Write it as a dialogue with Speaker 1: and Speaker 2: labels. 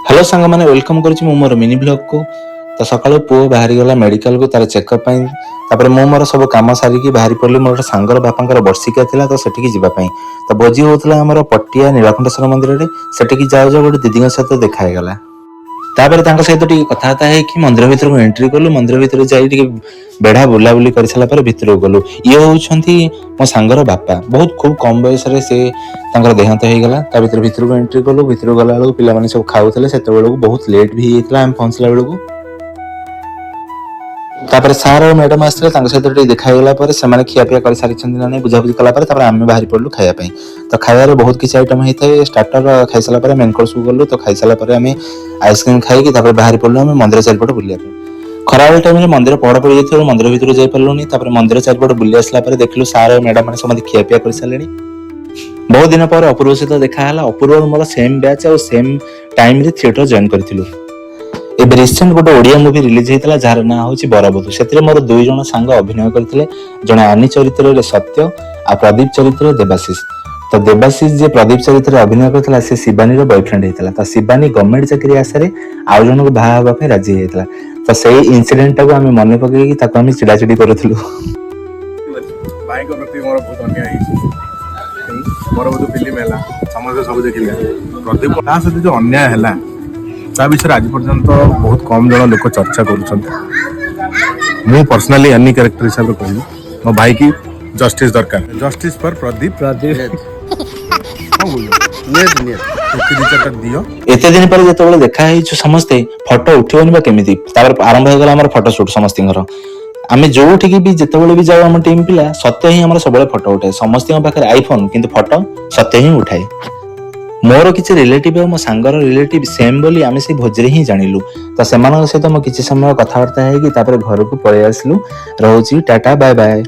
Speaker 1: Hello सांग मैंने welcome करुच्ची मोर mini blog को। तो सका पुओ बाहरी गला मेडिकल को तार चेकअप मोर मोर सब कम सारिकी बाहरी पड़ी मोर सांगर बापा बर्षिका था तो सेठी जावाई तो भोजी होता आम पटिया नीलकंठेश्वर मंदिर में सेठी जाऊ जाऊ गोटे दीदी सहित देखागला। तापर सहित कथबार्ता है मंदिर भर को एंट्री कलु। मंदिर भर जाए बेढ़ा बुलाबुली कर सारापर भितर गलु। ये होती मो सांगर बापा बहुत खूब कम बयस से देहांत हो गला। भर को एंट्री कलु। भर गला बेलू पिला सब खाऊले से बहुत लेट भी होता आम पहुंचला बेलू। तापर सार और मैडम आसते सहित देखागला से खियापिया कर सारी ना बुझाबुझी कलापर आम बाहरी पड़ू खायापी। तो खाइबार बहुत किसी आइटम होता है। स्टार्टर खाई सारापर मेन कोर्स को गलु। तो खाई सारापर आम आइसक्रीम खाई बाहरी पड़ू आम मंदिर चारिपट बुलाया खराबेल टाइम मंदिर पहड़ पड़ जाए मंदिर भर जापारूनी। मंदिर चारिपट बुली आसला देखलु सार और मैडम मैंने खियापिया कर सारे। बहुत दिन पर अपूर्व सहित देखाला। अपूर्व मोर सेम बैच और सेम टाइम रे थिएटर जॉइन करथिलु। एबे रिसेंट गोटे ओडिया मूवी रिलीज होता जार ना हूँ बरबधू। से मोर दुई जन सांग अभिनय करते जड़े आनी चरित्र सत्य आ प्रदीप चरित्र देवाशीष। तो देवाशीष जे प्रदीप चरित्र अभिनय करता से शिवानी बॉयफ्रेंड होता। तो शिवानी गवर्नमेंट चाकरी आशारे आउ जन को बाहा राजी होता। तो से इनसीडेंट को आम मन पकई चिड़ाचिड़ी करूँ।
Speaker 2: बरबधू फिल्म है समस्त सब देखिले प्रदीप सहित जो अन्याय है ता विषय आज पर्यंत बहुत कम जन लोक चर्चा कर। पर्सनाली एनी कैरेक्टर हिसाब से कहली मो भाई की जस्टिस दरकार। जस्टिस फॉर प्रदीप दियो।
Speaker 1: एते दिन पर जो देखा समस्ते फोटो उठिबनी केमिति आरंभ हो गला फोटो शूट समस्त आम जो भी जिते भी जाऊ आम टीम पिला सत्य ही सब फोटो उठाए। समस्त पाखे आईफोन किंतु फोटो सत्य ही उठाए। मोर किसी रिलेटिव और मो सांगर रिलेटिव सेम बोली आम से भोजरे ही जानिलु। तो से सहित किसी समय कथबार्ता है कि घर को पलि आसलु। रोची टाटा बाय बाय।